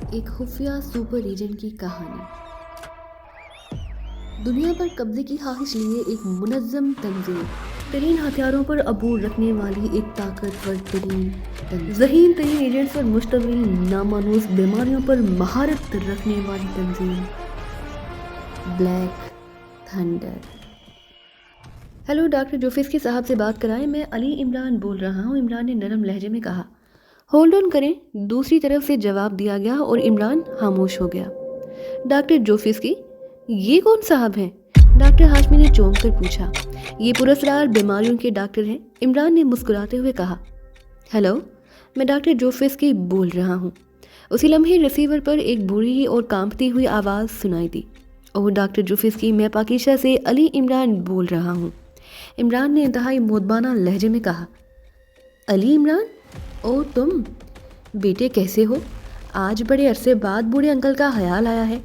ایک خفیہ super agent کی کہانی۔ دنیا پر قبضے کی خواہش لیے ایک منظم تنظیم، ترین ہتھیاروں پر عبور رکھنے والی ایک طاقتور ترین ذہین ترین ایجنٹس پر مشتمل نامانوس بیماریوں پر مہارت رکھنے والی تنظیم، بلیک تھنڈر۔ ہیلو ڈاکٹر جوفسکی صاحب سے بات کرائیں، میں علی عمران بول رہا ہوں۔ عمران نے نرم لہجے میں کہا۔ ہولڈ آن کریں، دوسری طرف سے جواب دیا گیا اور عمران خاموش ہو گیا۔ ڈاکٹر جوفسکی، یہ کون صاحب ہیں؟ ڈاکٹر ہاشمی نے چونک کر پوچھا۔ یہ پراسرار بیماریوں کے ڈاکٹر ہیں، عمران نے مسکراتے ہوئے کہا۔ ہیلو، میں ڈاکٹر جوفسکی بول رہا ہوں۔ اسی لمحے ریسیور پر ایک بوڑھی اور کانپتی ہوئی آواز سنائی دی۔ اوہ ڈاکٹر جوفسکی، میں پاکیزہ سے علی عمران بول رہا ہوں۔ عمران نے انتہائی مودبانہ لہجے میں کہا۔ علی عمران؟ او تم بیٹے، کیسے ہو؟ آج بڑے عرصے بعد بوڑھے انکل کا خیال آیا ہے۔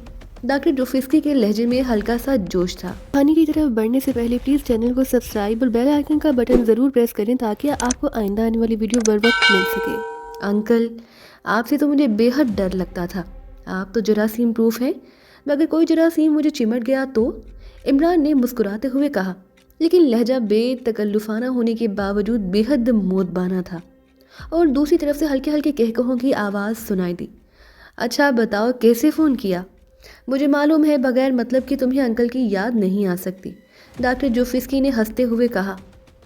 ڈاکٹر جوفسکی کے لہجے میں ہلکا سا جوش تھا۔ کہانی کی طرف بڑھنے سے پہلے پلیز چینل کو سبسکرائب اور بیل آئیکن کا بٹن ضرور پریس کریں تاکہ آپ کو آئندہ آنے والی ویڈیو بر وقت مل سکے۔ انکل، آپ سے تو مجھے بے حد ڈر لگتا تھا۔ آپ تو جراثیم پروف ہیں، مگر کوئی جراثیم مجھے چمٹ گیا تو؟ عمران نے مسکراتے ہوئے کہا، لیکن لہجہ بے تکلفانہ ہونے کے باوجود بے حد مودبانہ تھا، اور دوسری طرف سے ہلکے ہلکے کہکہوں کی آواز سنائی دی۔ اچھا بتاؤ، کیسے فون کیا؟ مجھے معلوم ہے بغیر مطلب کہ تمہیں انکل کی یاد نہیں آ سکتی، ڈاکٹر جوفسکی نے ہنستے ہوئے کہا۔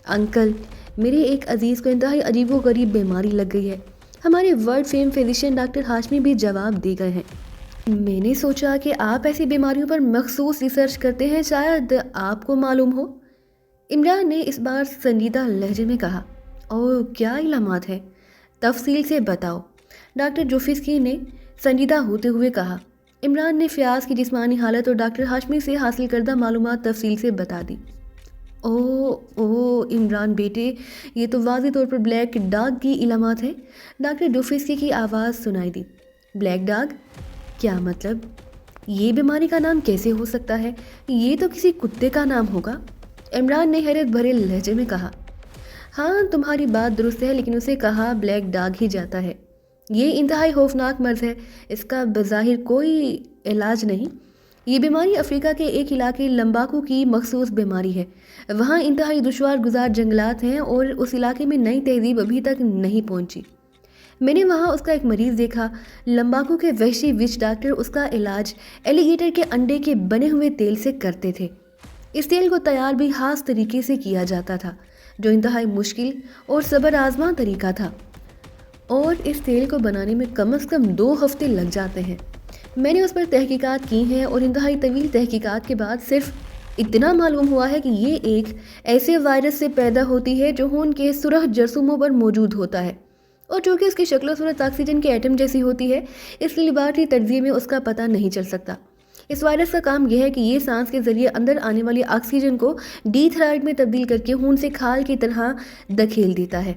انکل، میرے ایک عزیز کو انتہائی عجیب و غریب بیماری لگ گئی ہے۔ ہمارے world fame physician doctor Hashmi بھی جواب دے گئے ہیں۔ میں نے سوچا کہ آپ ایسی بیماریوں پر مخصوص ریسرچ کرتے ہیں، شاید آپ کو معلوم ہو۔ عمران نے اس بار سنجیدہ لہجے میں کہا۔ اوہ، کیا علامات ہیں؟ تفصیل سے بتاؤ، ڈاکٹر جوفسکی نے سنجیدہ ہوتے ہوئے کہا۔ عمران نے فیاض کی جسمانی حالت اور ڈاکٹر ہاشمی سے حاصل کردہ معلومات تفصیل سے بتا دی۔ اوہ عمران بیٹے، یہ تو واضح طور پر بلیک ڈاگ کی علامات ہیں، ڈاکٹر جوفسکی کی آواز سنائی دی۔ Black dog? کیا مطلب؟ یہ بیماری کا نام کیسے ہو سکتا ہے؟ یہ تو کسی کتے کا نام ہوگا، عمران نے حیرت بھرے لہجے میں کہا۔ ہاں تمہاری بات درست ہے، لیکن اسے کہا بلیک ڈاگ ہی جاتا ہے۔ یہ انتہائی خوفناک مرض ہے، اس کا بظاہر کوئی علاج نہیں۔ یہ بیماری افریقہ کے ایک علاقے لمباکو کی مخصوص بیماری ہے۔ وہاں انتہائی دشوار گزار جنگلات ہیں اور اس علاقے میں نئی تہذیب ابھی تک نہیں پہنچی۔ میں نے وہاں اس کا ایک مریض دیکھا۔ لمباکو کے وحشی وچ ڈاکٹر اس کا علاج ایلیگیٹر کے انڈے کے بنے ہوئے تیل سے کرتے تھے۔ اس تیل کو تیار بھی خاص طریقے سے کیا جاتا تھا، جو انتہائی مشکل اور صبر آزما طریقہ تھا، اور اس تیل کو بنانے میں کم از کم 2 ہفتے لگ جاتے ہیں۔ میں نے اس پر تحقیقات کی ہیں اور انتہائی طویل تحقیقات کے بعد صرف اتنا معلوم ہوا ہے کہ یہ ایک ایسے وائرس سے پیدا ہوتی ہے جو خون کے سرخ جرثوموں پر موجود ہوتا ہے، اور چونکہ اس کی شکل و صورت آکسیجن کے ایٹم جیسی ہوتی ہے، اس لیے لیبارٹری تجزیے میں اس کا پتہ نہیں چل سکتا۔ اس وائرس کا کام یہ ہے کہ یہ سانس کے ذریعے اندر آنے والی آکسیجن کو ڈی تھرائیڈ میں تبدیل کر کے خون سے کھال کی طرح دھکیل دیتا ہے،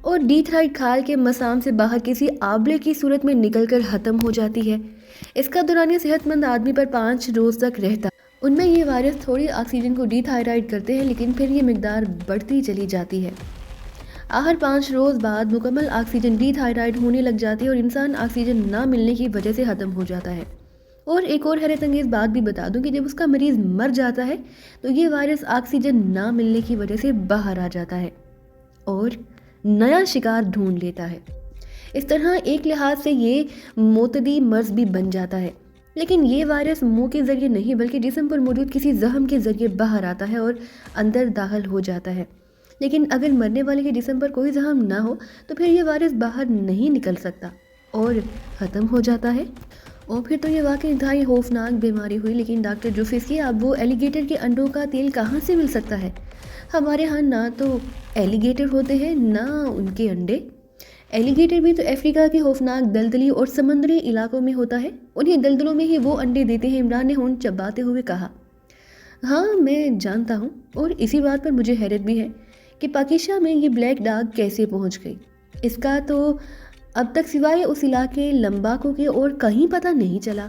اور ڈی تھرائیڈ کھال کے مسام سے باہر کسی آبلے کی صورت میں نکل کر ختم ہو جاتی ہے۔ اس کا دورانیہ صحت مند آدمی پر 5 روز تک رہتا ہے۔ ان میں یہ وائرس تھوڑی آکسیجن کو ڈی تھائرائیڈ کرتے ہیں، لیکن پھر یہ مقدار بڑھتی چلی جاتی ہے۔ آخر 5 روز بعد مکمل آکسیجن ڈی تھائرائیڈ ہونے لگ جاتی ہے اور انسان آکسیجن نہ ملنے کی وجہ سے ختم ہو جاتا ہے۔ اور ایک اور حیرت انگیز بات بھی بتا دوں کہ جب اس کا مریض مر جاتا ہے تو یہ وائرس آکسیجن نہ ملنے کی وجہ سے باہر آ جاتا ہے اور نیا شکار ڈھونڈ لیتا ہے۔ اس طرح ایک لحاظ سے یہ معتدی مرض بھی بن جاتا ہے، لیکن یہ وائرس منہ کے ذریعے نہیں بلکہ جسم پر موجود کسی زخم کے ذریعے باہر آتا ہے اور اندر داخل ہو جاتا ہے۔ لیکن اگر مرنے والے کے جسم پر کوئی زخم نہ ہو تو پھر یہ وائرس باہر نہیں نکل سکتا اور ختم ہو جاتا ہے۔ اور پھر تو یہ واقعی انتہائی خوفناک بیماری ہوئی۔ لیکن ڈاکٹر جوفسکی، اب وہ ایلیگیٹر کے انڈوں کا تیل کہاں سے مل سکتا ہے؟ ہمارے ہاں نہ تو ایلیگیٹر ہوتے ہیں نہ ان کے انڈے۔ ایلیگیٹر بھی تو افریقہ کے خوفناک دلدلی اور سمندری علاقوں میں ہوتا ہے، انہیں دلدلوں میں ہی وہ انڈے دیتے ہیں، عمران نے ہونٹ چباتے ہوئے کہا۔ ہاں میں جانتا ہوں، اور اسی بات پر مجھے حیرت بھی ہے کہ پاکیزہ میں یہ بلیک ڈاگ کیسے پہنچ گئی۔ اس کا تو اب تک سوائے اس علاقے لمباکو کے اور کہیں پتہ نہیں چلا،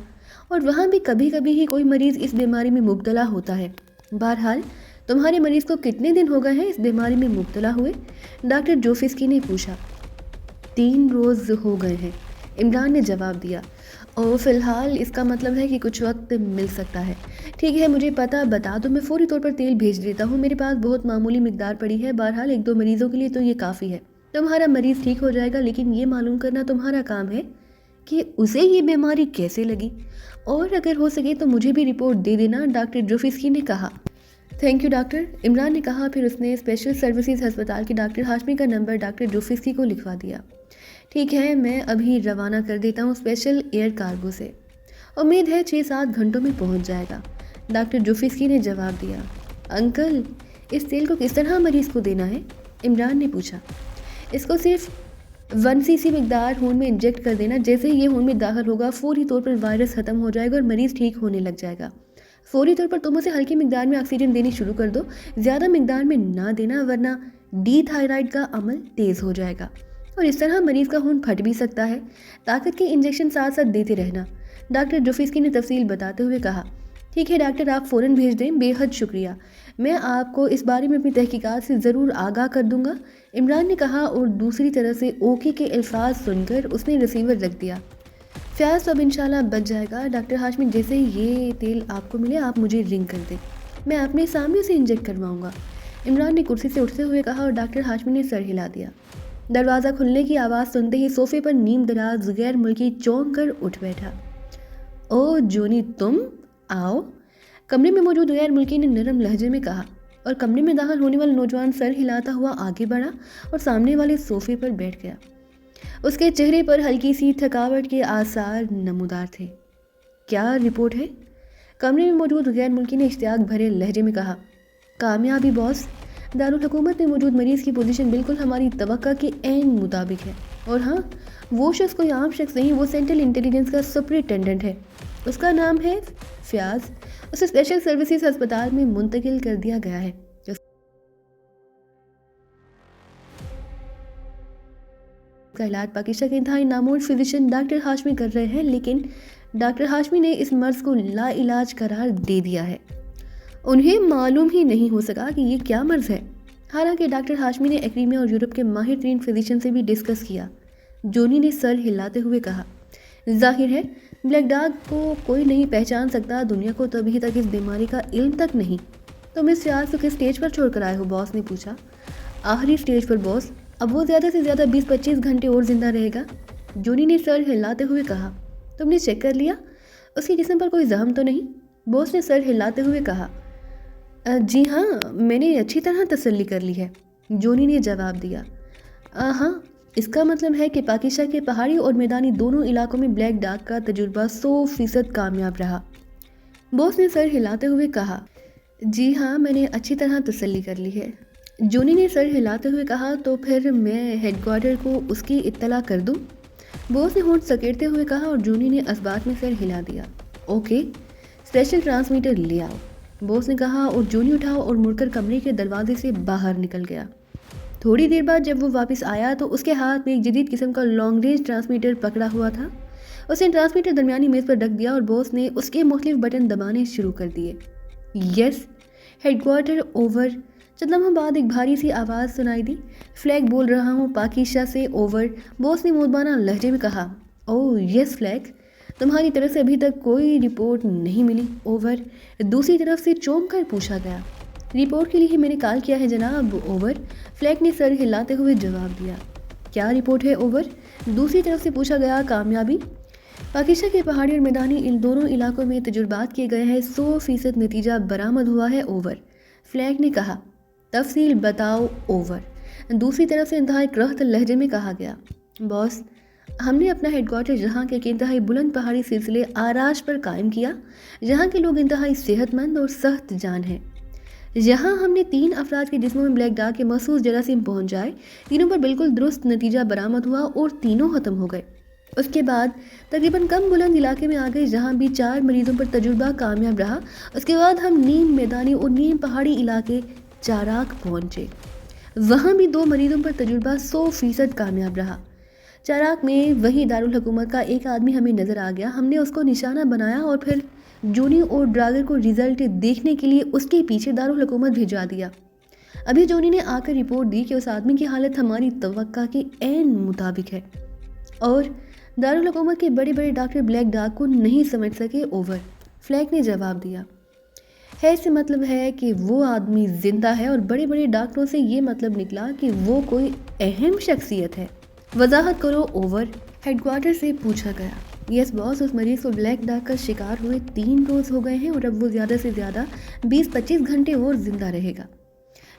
اور وہاں بھی کبھی کبھی ہی کوئی مریض اس بیماری میں مبتلا ہوتا ہے۔ بہرحال تمہارے مریض کو کتنے دن ہو گئے ہیں اس بیماری میں مبتلا ہوئے؟ ڈاکٹر جوفسکی نے پوچھا۔ 3 روز ہو گئے ہیں، عمران نے جواب دیا۔ اور فی الحال اس کا مطلب ہے کہ کچھ وقت مل سکتا ہے۔ ٹھیک ہے، مجھے پتہ بتا دو، میں فوری طور پر تیل بھیج دیتا ہوں، میرے پاس بہت معمولی مقدار پڑی ہے، بہرحال 1-2 مریضوں کے لیے تو یہ کافی ہے۔ تمہارا مریض ٹھیک ہو جائے گا، لیکن یہ معلوم کرنا تمہارا کام ہے کہ اسے یہ بیماری کیسے لگی، اور اگر ہو سکے تو مجھے بھی رپورٹ دے دینا، ڈاکٹر جوفسکی نے کہا۔ تھینک یو ڈاکٹر، عمران نے کہا۔ پھر اس نے اسپیشل سروسز ہسپتال کے ڈاکٹر ہاشمی کا نمبر ڈاکٹر جوفسکی کو لکھوا دیا۔ ٹھیک ہے، میں ابھی روانہ کر دیتا ہوں اسپیشل ایئر کارگو سے، امید ہے 6-7 گھنٹوں میں پہنچ جائے گا، ڈاکٹر جوفسکی نے جواب دیا۔ انکل، اس تیل کو کس طرح مریض کو دینا ہے؟ عمران نے پوچھا۔ اس کو صرف 1 cc مقدار خون میں انجیکٹ کر دینا، جیسے ہی یہ خون میں داخل ہوگا فوری طور پر وائرس ختم ہو جائے گا اور مریض ٹھیک ہونے لگ جائے گا۔ فوری طور پر تم اسے ہلکی مقدار میں آکسیجن دینی شروع کر دو، زیادہ مقدار میں نہ دینا ورنہ ڈی تھائرائڈ کا عمل تیز ہو جائے گا اور اس طرح مریض کا خون پھٹ بھی سکتا ہے۔ طاقت کے انجیکشن ساتھ ساتھ دیتے رہنا، ڈاکٹر جوفسکی نے تفصیل بتاتے ہوئے کہا۔ ٹھیک ہے ڈاکٹر، آپ فوراً بھیج دیں، بے حد شکریہ، میں آپ کو اس بارے میں اپنی تحقیقات سے ضرور آگاہ کر دوں گا، عمران نے کہا، اور دوسری طرف سے اوکے کے الفاظ سن کر اس نے ریسیور رکھ دیا۔ فیاض تو اب انشاءاللہ بچ جائے گا، ڈاکٹر ہاشمی جیسے ہی یہ تیل آپ کو ملے آپ مجھے رنگ کر دیں، میں اپنے سامنے سے انجیکٹ کرواؤں گا، عمران نے کرسی سے اٹھتے ہوئے کہا، اور ڈاکٹر ہاشمی نے سر ہلا دیا۔ دروازہ کھلنے کی آواز سنتے ہی صوفے پر نیم دراز غیر ملکی چونک کر اٹھ بیٹھا۔ او جونی، تم آؤ، کمرے میں موجود غیر ملکی نے نرم لہجے میں کہا، اور کمرے میں داخل ہونے والا نوجوان سر ہلاتا ہوا آگے بڑھا اور سامنے والے صوفے پر بیٹھ گیا۔ اس کے چہرے پر ہلکی سی تھکاوٹ کے آثار نمودار تھے۔ کیا رپورٹ ہے؟ کمرے میں موجود غیر ملکی نے اشتیاق بھرے لہجے میں کہا۔ کامیابی باس، دارالحکومت میں موجود مریض کی پوزیشن بالکل ہماری توقع کے عین مطابق ہے، اور ہاں، وہ شخص کوئی عام شخص نہیں، وہ سینٹرل انٹیلیجنس کا سپرنٹینڈنٹ ہے، اس کا نام ہے فیاض، اسے اسپیشل سروسز ہسپتال میں منتقل کر دیا گیا ہے۔ اس کا علاج پاکستان کے انتہائی نامور فزیشین ڈاکٹر ہاشمی کر رہے ہیں، لیکن ڈاکٹر ہاشمی نے اس مرض کو لا علاج قرار دے دیا ہے، انہیں معلوم ہی نہیں ہو سکا کہ یہ کیا مرض ہے۔ حالانکہ ڈاکٹر ہاشمی نے ایکریمیا اور یورپ کے ماہر ترین فزیشین سے بھی ڈسکس کیا، جونی نے سر ہلاتے ہوئے کہا۔ ظاہر ہے بلیک ڈاگ کو کوئی نہیں پہچان سکتا، دنیا کو تو ابھی تک اس بیماری کا علم تک نہیں۔ تم اس فیاض کو کس سٹیج پر چھوڑ کر آئے ہو؟ باس نے پوچھا۔ آخری سٹیج پر باس، اب وہ زیادہ سے زیادہ 20-25 گھنٹے اور زندہ رہے گا، جونی نے سر ہلاتے ہوئے کہا۔ تم نے چیک کر لیا؟ اس کے جسم پر کوئی زخم تو نہیں؟ باس نے سر ہلاتے ہوئے کہا۔ جی ہاں، میں نے اچھی طرح تسلی کر لی ہے، جونی نے جواب دیا۔ ہاں، اس کا مطلب ہے کہ پاکستان کے پہاڑی اور میدانی دونوں علاقوں میں بلیک ڈاگ کا تجربہ 100% کامیاب رہا، باس نے سر ہلاتے ہوئے کہا۔ جی ہاں، میں نے اچھی طرح تسلی کر لی ہے، جونی نے سر ہلاتے ہوئے کہا۔ تو پھر میں ہیڈ کوارٹر کو اس کی اطلاع کر دوں؟ باس نے ہونٹ سکیڑتے ہوئے کہا، اور جونی نے اسبات میں سر ہلا دیا۔ اوکے، اسپیشل ٹرانسمیٹر لے آؤ، باس نے کہا، اور جونی اٹھا اور مڑ کر کمرے کے دروازے سے باہر نکل گیا۔ تھوڑی دیر بعد جب وہ واپس آیا تو اس کے ہاتھ میں ایک جدید قسم کا لانگ رینج ٹرانسمیٹر پکڑا ہوا تھا۔ اس نے ٹرانسمیٹر درمیانی میز پر رکھ دیا اور باس نے اس کے مختلف بٹن دبانے شروع کر دیے۔ یس، ہیڈ کوارٹر، اوور۔ چند لمحوں بعد ایک بھاری سی آواز سنائی دی۔ فلیگ بول رہا ہوں پاکیشا سے، اوور، باس نے مودبانہ لہجے میں کہا۔ اوہ یس فلیگ، تمہاری طرف سے ابھی تک کوئی رپورٹ نہیں ملی، اوور، دوسری طرف سے چونک کر پوچھا گیا۔ رپورٹ کے لیے ہی میں نے کال کیا ہے جناب، اوور، فلیگ نے سر ہلاتے ہوئے جواب دیا۔ کیا رپورٹ ہے، اوور، دوسری طرف سے پوچھا گیا۔ کامیابی، پاکستان کے پہاڑی اور میدانی ان دونوں علاقوں میں تجربات کیے گئے ہیں، 100% نتیجہ برآمد ہوا ہے، اوور، فلیگ نے کہا۔ تفصیل بتاؤ، اوور، دوسری طرف سے انتہائی کرخت لہجے میں کہا گیا۔ باس، ہم نے اپنا ہیڈ کوارٹر جہاں کے انتہائی بلند پہاڑی سلسلے آراش پر قائم کیا، جہاں کے لوگ انتہائی صحت مند اور سخت جان ہیں۔ یہاں ہم نے 3 افراد کے جسموں میں بلیک ڈاگ کے مخصوص جراثیم پہنچ جائے، تینوں پر بالکل درست نتیجہ برآمد ہوا اور تینوں ختم ہو گئے۔ اس کے بعد تقریباً کم بلند علاقے میں آ گئے جہاں بھی 4 مریضوں پر تجربہ کامیاب رہا۔ اس کے بعد ہم نیم میدانی اور نیم پہاڑی علاقے چاراک پہنچے، وہاں بھی 2 مریضوں پر تجربہ 100% کامیاب رہا۔ چاراک میں وہی دارالحکومت کا ایک آدمی ہمیں نظر آ گیا، ہم نے اس کو نشانہ بنایا اور پھر جونی اور ڈراگر کو رزلٹ دیکھنے کے لیے اس کے پیچھے دارالحکومت بھیجا دیا۔ ابھی جونی نے آ کر رپورٹ دی کہ اس آدمی کی حالت ہماری توقع کے عین مطابق ہے، اور دارالحکومت کے بڑے بڑے ڈاکٹر بلیک ڈاک کو نہیں سمجھ سکے اوور، فلیک نے جواب دیا۔ ہے سے مطلب ہے کہ وہ آدمی زندہ ہے اور بڑے بڑے ڈاکٹروں سے یہ مطلب نکلا کہ وہ کوئی اہم شخصیت ہے۔ وضاحت کرو اوور، ہیڈ کوارٹر سے پوچھا گیا۔ یس باس، اس مریض کو بلیک ڈاک کا شکار ہوئے 3 روز ہو گئے ہیں اور اب وہ زیادہ سے زیادہ 20-25 گھنٹے اور زندہ رہے گا۔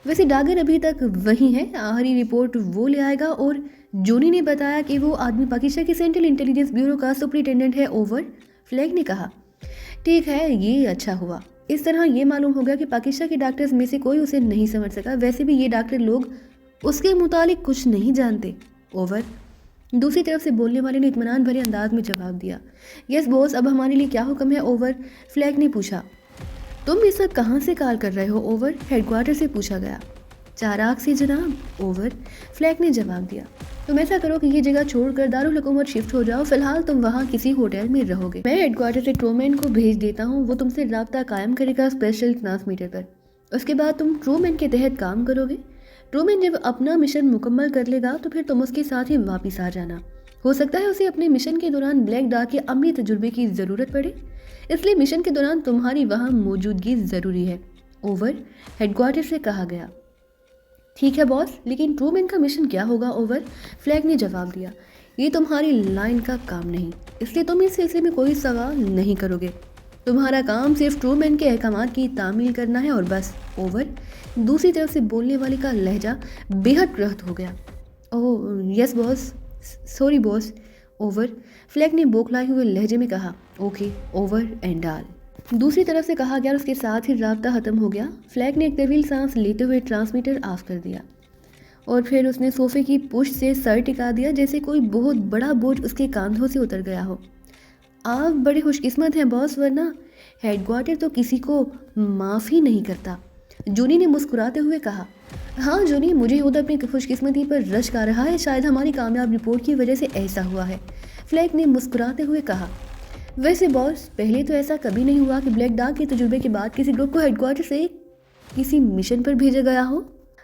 ویسے ڈاگر ابھی تک وہی ہے، آخری رپورٹ وہ لے آئے گا۔ اور جونی نے بتایا کہ وہ آدمی پاکستان کی سینٹرل انٹیلیجنس بیورو کا سپرنٹینڈنٹ ہے اوور، فلیک نے کہا۔ ٹھیک ہے، یہ اچھا ہوا، اس طرح یہ معلوم ہو گیا کہ پاکستان کے ڈاکٹرز میں سے کوئی اسے نہیں سمجھ سکا۔ ویسے بھی یہ ڈاکٹر لوگ اس کے متعلق کچھ نہیں جانتے اوور۔ دوسری طرف سے بولنے والے نے اطمینان بھرے انداز میں جواب دیا۔ یس باس، اب ہمارے لیے کیا حکم ہے اوور، فلیک نے پوچھا۔ تم اس وقت کہاں سے کال کر رہے ہو اوور، ہیڈ کوارٹر سے پوچھا گیا۔ چاراغ سے جناب، اوور، فلیک نے جواب دیا۔ تم ایسا کرو کہ یہ جگہ چھوڑ کر دارالحکومت شفٹ ہو جاؤ، فی الحال تم وہاں کسی ہوٹل میں رہو گے۔ میں ہیڈ کوارٹر سے ٹرومین کو بھیج دیتا ہوں، وہ تم سے رابطہ قائم کرے گا اسپیشل ٹرانسمیٹر پر۔ اس کے بعد تم ٹرومین کے تحت کام کرو گے۔ ٹرومین جب اپنا مشن مکمل کر لے گا تو پھر تم اس کے ساتھ ہی واپس آ جانا۔ ہو سکتا ہے اسے اپنے مشن کے دوران بلیک ڈاک کے عملی تجربے کی ضرورت پڑے، اس لیے مشن کے دوران تمہاری وہاں موجودگی ضروری ہے اوور، ہیڈ کوارٹر سے کہا گیا۔ ٹھیک ہے باس، لیکن ٹرومین کا مشن کیا ہوگا اوور، فلیک نے جواب دیا۔ یہ تمہاری لائن کا کام نہیں، اس لیے تم اس سلسلے میں کوئی سوال نہیں کرو گے۔ تمہارا کام صرف ٹرومین کے احکامات کی تعمیل کرنا ہے اور بس اوور۔ دوسری طرف سے بولنے والے کا لہجہ بے حد کرخت ہو گیا۔ اوہ یس باس، سوری باس، اوور، فلیک نے بوکھلائے ہوئے لہجے میں کہا۔ اوکے اوور اینڈ آل، دوسری طرف سے کہا گیا اور اس کے ساتھ ہی رابطہ ختم ہو گیا۔ فلیک نے ایک طویل سانس لیتے ہوئے ٹرانسمیٹر آف کر دیا اور پھر اس نے صوفے کی پشت سے سر ٹکا دیا جیسے کوئی بہت بڑا بوجھ اس کے کاندھوں سے اتر گیا ہو۔ آپ بڑے خوش قسمت ہیں باس، ورنہ ہیڈ کوارٹر تو کسی کو معاف ہی نہیں کرتا، جونی نے مسکراتے ہوئے کہا۔ ہاں جونی، مجھے خود اپنی خوش قسمتی پر رشک آ رہا ہے، شاید ہماری کامیاب رپورٹ کی وجہ سے ایسا ہوا ہے، فلیک نے مسکراتے ہوئے کہا۔ ویسے باس، پہلے تو ایسا کبھی نہیں ہوا کہ بلیک ڈاک کے تجربے کے بعد کسی گروپ کو ہیڈ کوارٹر سے کسی مشن پر بھیجا گیا ہو۔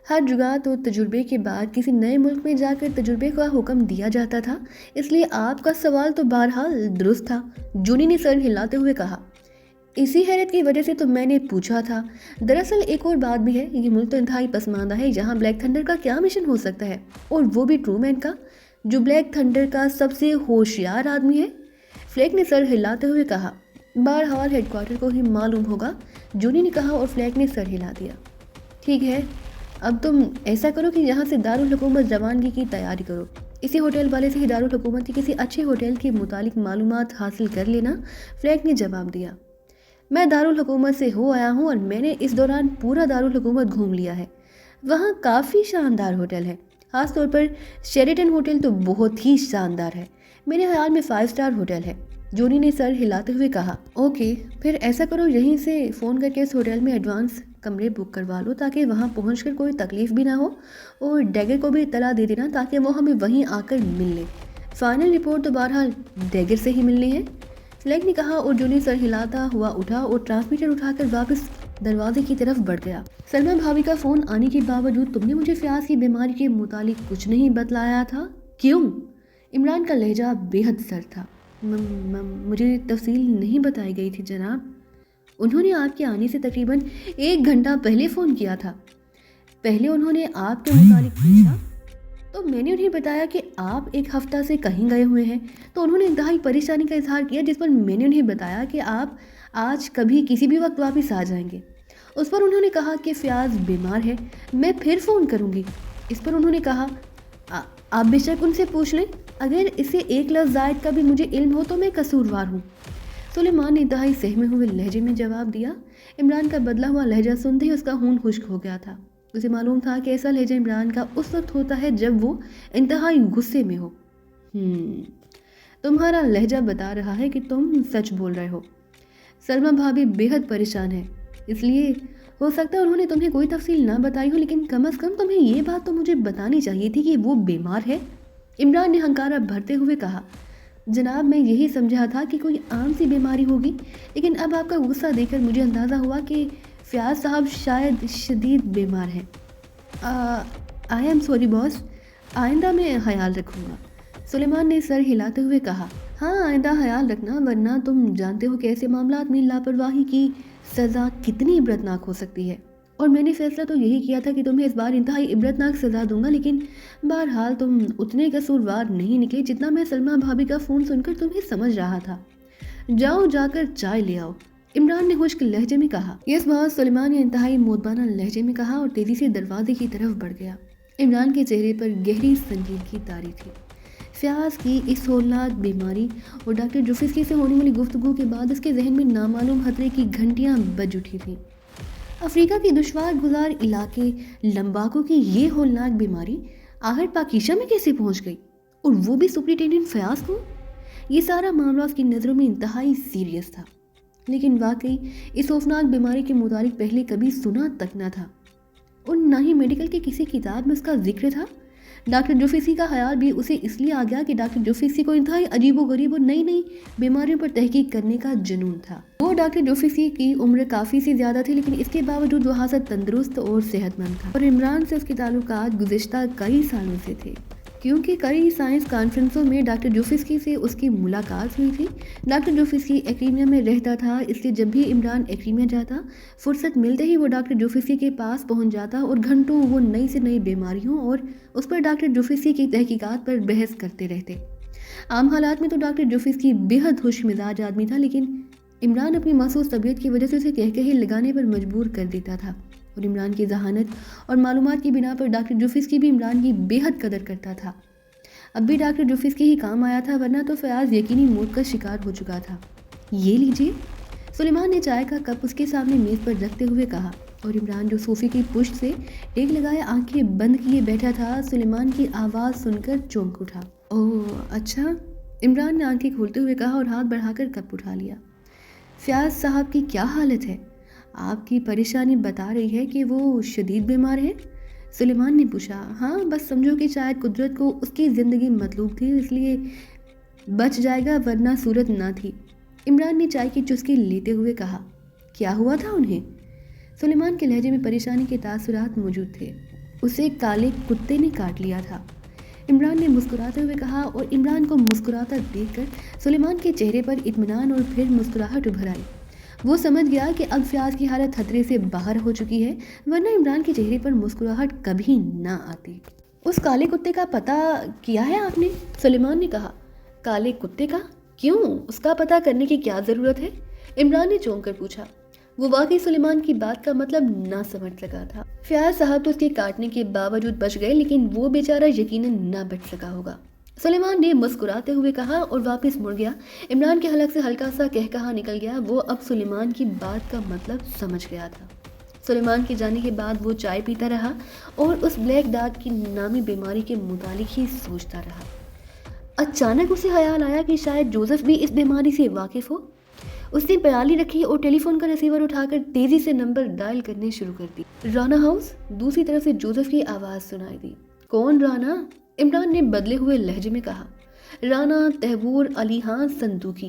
ہر جگہ تو تجربے کے بعد کسی نئے ملک میں جا کر تجربے کا حکم دیا جاتا تھا، اس لیے آپ کا سوال تو بہرحال درست تھا، جونی نے سر ہلاتے ہوئے کہا۔ اسی حیرت کی وجہ سے تو میں نے پوچھا تھا۔ دراصل ایک اور بات بھی ہے، یہ ملک تو انتہائی پسماندہ ہے، یہاں بلیک تھنڈر کا کیا مشن ہو سکتا ہے، اور وہ بھی ٹرومین کا، جو بلیک تھنڈر کا سب سے ہوشیار آدمی ہے، فلیک نے سر ہلاتے ہوئے کہا۔ بہرحال ہیڈ کوارٹر کو ہی معلوم ہوگا، جونی نے کہا اور فلیک نے سر ہلا دیا۔ ٹھیک ہے، اب تم ایسا کرو کہ یہاں سے دارالحکومت روانگی کی تیاری کرو، اسی ہوٹل والے سے ہی دارالحکومت کے کسی اچھے ہوٹل کے متعلق معلومات حاصل کر لینا، فلیک نے جواب دیا۔ میں دارالحکومت سے ہو آیا ہوں اور میں نے اس دوران پورا دارالحکومت گھوم لیا ہے، وہاں کافی شاندار ہوٹل ہے، خاص طور پر شیریٹن ہوٹل تو بہت ہی شاندار ہے، میرے خیال میں 5 اسٹار ہوٹل ہے، جونی نے سر ہلاتے ہوئے کہا۔ اوکے، پھر ایسا کرو یہیں سے فون کر کے اس ہوٹل میں ایڈوانس کمرے بک کروا لو تاکہ وہاں پہنچ کر کوئی تکلیف بھی نہ ہو، اور ڈیگر کو بھی اطلاع دے دینا تاکہ وہ ہمیں وہیں آ کر مل لے۔ فائنل رپورٹ تو بہرحال ڈیگر سے ہی ملنی ہے، فلیک نے کہا اور جونی سر ہلاتا ہوا اٹھا اور ٹرانسمیٹر اٹھا کر واپس دروازے کی طرف بڑھ گیا۔ سلمہ بھابھی کا فون آنے کے باوجود تم نے مجھے فیاض کی بیماری کے متعلق کچھ نہیں بتلایا تھا، کیوں؟ عمران کا لہجہ بے حد سرد تھا۔ مجھے تفصیل نہیں بتائی گئی تھی جناب، انہوں نے آپ کے آنے سے تقریباً 1 گھنٹہ پہلے فون کیا تھا۔ پہلے انہوں نے آپ کے متعلق پوچھا تو میں نے انہیں بتایا کہ آپ 1 ہفتہ سے کہیں گئے ہوئے ہیں، تو انہوں نے انتہائی پریشانی کا اظہار کیا، جس پر میں نے انہیں بتایا کہ آپ آج کبھی کسی بھی وقت واپس آ جائیں گے۔ اس پر انہوں نے کہا کہ فیاض بیمار ہے، میں پھر فون کروں گی۔ اس پر انہوں نے کہا آپ بے شک ان سے پوچھ لیں، اگر اسے 1 لفظ زائد کا بھی مجھے علم ہو تو میں قصوروار ہوں۔ سلیمان نے انتہائی سہمے ہوئے لہجے میں جواب دیا۔ عمران کا بدلا ہوا لہجہ سنتے ہی اس کا خون خشک ہو گیا تھا، اسے معلوم تھا کہ ایسا لہجہ عمران کا اس وقت ہوتا ہے جب وہ انتہائی غصے میں ہو۔ تمہارا لہجہ بتا رہا ہے کہ تم سچ بول رہے ہو۔ سلمہ بھابھی بے حد پریشان ہے، اس لیے ہو سکتا ہے انہوں نے تمہیں کوئی تفصیل نہ بتائی ہو، لیکن کم از کم تمہیں یہ بات تو مجھے بتانی چاہیے تھی کہ وہ بیمار ہے، عمران نے ہنکارا بھرتے ہوئے کہا۔ جناب میں یہی سمجھا تھا کہ کوئی عام سی بیماری ہوگی، لیکن اب آپ کا غصہ دیکھ کر مجھے اندازہ ہوا کہ فیاض صاحب شاید شدید بیمار ہیں۔ آئی ایم سوری باس، آئندہ میں خیال رکھوں گا۔ سلیمان نے سر ہلاتے ہوئے کہا، ہاں آئندہ خیال رکھنا، ورنہ تم جانتے ہو کہ ایسے معاملات میں لاپرواہی کی سزا کتنی عبرتناک ہو سکتی ہے، اور میں نے فیصلہ تو یہی کیا تھا کہ تمہیں اس بار انتہائی عبرتناک سزا دوں گا، لیکن بہرحال تم اتنے قصوروار نہیں نکلے جتنا میں سلمہ بھابھی کا فون سن کر تمہیں سمجھ رہا تھا۔ جاؤ جا کر چائے لے آؤ، عمران نے خشک لہجے میں کہا۔ اس بات سلیمان نے انتہائی مودبانہ لہجے میں کہا اور تیزی سے دروازے کی طرف بڑھ گیا۔ عمران کے چہرے پر گہری سنجیدگی طاری تھی۔ فیاض کی اس ہولناک بیماری اور ڈاکٹر جوفسکی سے ہونے والی گفتگو کے بعد اس کے ذہن میں نامعلوم خطرے کی گھنٹیاں بج اٹھی تھیں۔ افریقہ کے دشوار گزار علاقے لمباکو کی یہ ہولناک بیماری آخر پاکیزہ میں کیسے پہنچ گئی، اور وہ بھی سپرنٹینڈنٹ فیاض کو؟ یہ سارا معاملہ اس کی نظروں میں انتہائی سیریس تھا، لیکن واقعی اس خوفناک بیماری کے متعلق پہلے کبھی سنا تک نہ تھا، اور نہ ہی میڈیکل کی کسی کتاب میں اس کا ذکر تھا۔ ڈاکٹر جوفسکی کا خیال بھی اسے اس لیے آ گیا کہ ڈاکٹر جوفسکی کو انتہائی عجیب و غریب اور نئی نئی بیماریوں پر تحقیق کرنے کا جنون تھا۔ وہ ڈاکٹر جوفسکی کی عمر کافی سی زیادہ تھی، لیکن اس کے باوجود وہ خاصا تندرست اور صحت مند تھا، اور عمران سے اس کے تعلقات گزشتہ کئی سالوں سے تھے، کیونکہ کئی سائنس کانفرنسوں میں ڈاکٹر جوفسکی سے اس کی ملاقات ہوئی تھی۔ ڈاکٹر جوفسکی ایکریمیا میں رہتا تھا، اس لیے جب بھی عمران ایکریمیا جاتا، فرصت ملتے ہی وہ ڈاکٹر جوفسکی کے پاس پہنچ جاتا اور گھنٹوں وہ نئی سے نئی بیماریوں اور اس پر ڈاکٹر جوفسکی کی تحقیقات پر بحث کرتے رہتے۔ عام حالات میں تو ڈاکٹر جوفسکی بے حد خوش مزاج آدمی تھا، لیکن عمران اپنی مخصوص طبیعت کی وجہ سے اسے کہکہے لگانے پر مجبور کر دیتا تھا، اور عمران کی ذہانت اور معلومات کی بنا پر ڈاکٹر جوفسکی بھی عمران کی بے حد قدر کرتا تھا۔ اب بھی ڈاکٹر جوفسکی ہی کام آیا تھا، ورنہ تو فیاض یقینی موت کا شکار ہو چکا تھا۔ یہ لیجیے، سلیمان نے چائے کا کپ اس کے سامنے میز پر رکھتے ہوئے کہا، اور عمران جو صوفے کی پشت سے ٹیک لگائے آنکھیں بند کیے بیٹھا تھا، سلیمان کی آواز سن کر چونک اٹھا۔ اوہ اچھا، عمران نے آنکھیں کھولتے ہوئے کہا اور ہاتھ بڑھا کر کپ اٹھا لیا۔ فیاض صاحب کی کیا حالت ہے؟ آپ کی پریشانی بتا رہی ہے کہ وہ شدید بیمار ہے؟ سلیمان نے پوچھا۔ ہاں، بس سمجھو کہ شاید قدرت کو اس کی زندگی مطلوب تھی، اس لیے بچ جائے گا، ورنہ صورت نہ تھی، عمران نے چائے کی چسکی لیتے ہوئے کہا۔ کیا ہوا تھا انہیں؟ سلیمان کے لہجے میں پریشانی کے تاثرات موجود تھے۔ اسے کالے کتے نے کاٹ لیا تھا، عمران نے مسکراتے ہوئے کہا، اور عمران کو مسکراتا دیکھ کر سلیمان کے چہرے پر اطمینان اور پھر مسکراہٹ ابھر آئی۔ وہ سمجھ گیا کہ اب فیاض کی حالت خطرے سے باہر ہو چکی ہے، ورنہ عمران کے چہرے پر مسکراہٹ کبھی نہ آتی۔ اس کالے کتے کا پتہ کیا ہے آپ نے؟ سلیمان نے کہا۔ کالے کتے کا؟ کیوں؟ اس کا پتہ کرنے کی کیا ضرورت ہے؟ عمران نے چونک کر پوچھا۔ وہ واقعی سلیمان کی بات کا مطلب نہ سمجھ سکا تھا۔ فیاض صاحب تو اس کے کاٹنے کے باوجود بچ گئے، لیکن وہ بیچارہ یقیناً نہ بچ سکا ہوگا، سلیمان نے مسکراتے ہوئے کہا اور واپس مڑ گیا۔ عمران کے حلق سے ہلکا سا کہکہا نکل گیا۔ وہ اب سلیمان کی بات کا مطلب سمجھ گیا تھا۔ سلیمان کے جانے کے بعد وہ چائے پیتا رہا اور اس بلیک ڈاگ کی نامی بیماری کے متعلق ہی سوچتا رہا۔ اچانک اسے خیال آیا کہ شاید جوزف بھی اس بیماری سے واقف ہو۔ اس نے پیالی رکھی اور ٹیلی فون کا ریسیور اٹھا کر تیزی سے نمبر ڈائل کرنے شروع کر دی۔ رانا ہاؤس؟ دوسری طرف سے جوزف کی آواز سنائی دی۔ کون رانا؟ عمران نے بدلے ہوئے لہجے میں کہا۔ رانا تیمور علی خان صندوقی۔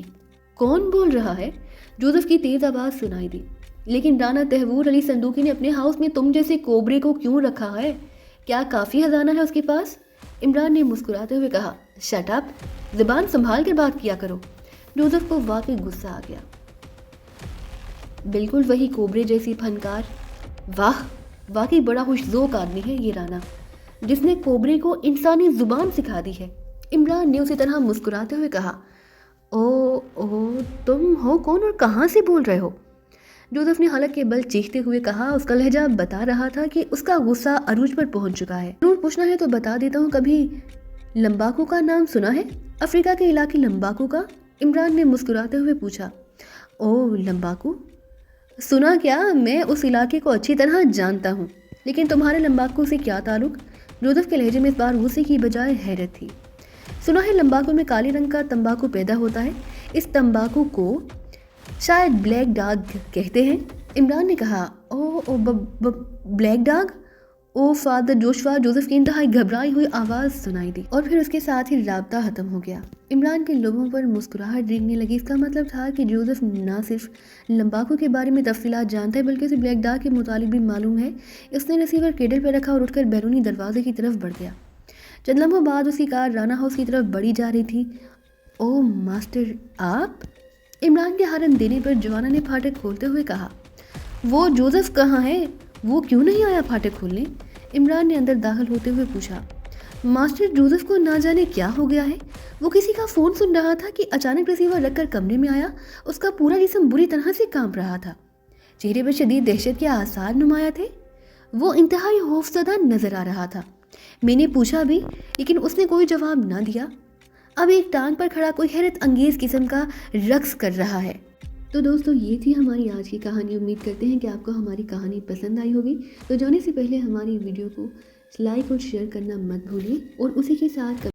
کون بول رہا ہے؟ جوزف کی تیز آواز سنائی دی۔ لیکن رانا تیمور علی صندوقی نے اپنے ہاؤس میں تم جیسے کوبرے کو کیوں رکھا ہے؟ کیا کافی خزانہ ہے اس کے پاس؟ عمران نے مسکراتے ہوئے کہا۔ شٹ اپ، زبان سنبھال کر بات کیا کرو۔ جوزف کو واقعی غصہ آ گیا۔ بالکل وہی کوبرے جیسی فنکار۔ واہ، واقعی بڑا خوش ذوق آدمی ہے یہ رانا، جس نے کوبرے کو انسانی زبان سکھا دی ہے، عمران نے اسی طرح مسکراتے ہوئے کہا۔ تم ہو کون اور کہاں سے بول رہے ہو؟ جوزف نے حلق کے بل چیختے ہوئے کہا۔ اس کا لہجہ بتا رہا تھا کہ اس کا غصہ عروج پر پہنچ چکا ہے۔ ضرور پوچھنا ہے تو بتا دیتا ہوں، کبھی لمباکو کا نام سنا ہے؟ افریقہ کے علاقے لمباکو کا؟ عمران نے مسکراتے ہوئے پوچھا۔ اوہ، لمباکو؟ سنا کیا، میں اس علاقے کو اچھی طرح جانتا ہوں، لیکن تمہارے لمباکو سے کیا تعلق؟ جوزف کے لہجے میں اس بار غصے کی بجائے حیرت تھی۔ سنا ہے لمباکو میں کالے رنگ کا تمباکو پیدا ہوتا ہے، اس تمباکو کو شاید بلیک ڈاگ کہتے ہیں، عمران نے کہا۔ Black dog? O father Joshua, Joseph کی انتہائی گھبرائی ہوئی آواز سنائی دی، اور پھر اس کے ساتھ ہی رابطہ ختم ہو گیا۔ عمران کے لوگوں پر مسکراہٹ ریگنے لگی۔ اس کا مطلب تھا کہ جوزف نہ صرف لمباکو کے بارے میں تفصیلات جانتا ہے، بلکہ اسے بلیک ڈاگ کے متعلق بھی معلوم ہے۔ اس نے ریسیور کیڈل پر رکھا اور اٹھ کر بیرونی دروازے کی طرف بڑھ گیا۔ چند لمحوں بعد اس کی کار رانا ہاؤس کی طرف بڑھی جا رہی تھی۔ او ماسٹر آپ؟ عمران کے ہارن دینے پر جوانا نے پھاٹک کھولتے ہوئے کہا۔ وہ جوزف کہاں ہے؟ وہ کیوں نہیں آیا پھاٹک کھولنے؟ عمران نے اندر داخل ہوتے ہوئے پوچھا۔ ماسٹر جوزف کو نہ جانے کیا ہو گیا ہے، وہ کسی کا فون سن رہا تھا کہ اچانک ریسیور رکھ کر کمرے میں آیا۔ اس کا پورا جسم بری طرح سے کانپ رہا تھا، چہرے پر شدید دہشت کے آثار نمایاں تھے۔ وہ انتہائی خوفزدہ نظر آ رہا تھا۔ میں نے پوچھا بھی، لیکن اس نے کوئی جواب نہ دیا۔ اب ایک ٹانگ پر کھڑا کوئی حیرت انگیز قسم کا رقص کر رہا ہے۔ تو دوستو یہ تھی ہماری آج کی کہانی۔ امید کرتے ہیں کہ آپ کو ہماری کہانی پسند آئی ہوگی۔ تو جانے سے پہلے ہماری ویڈیو کو لائک اور شیئر کرنا مت بھولیے، اور اسی کے ساتھ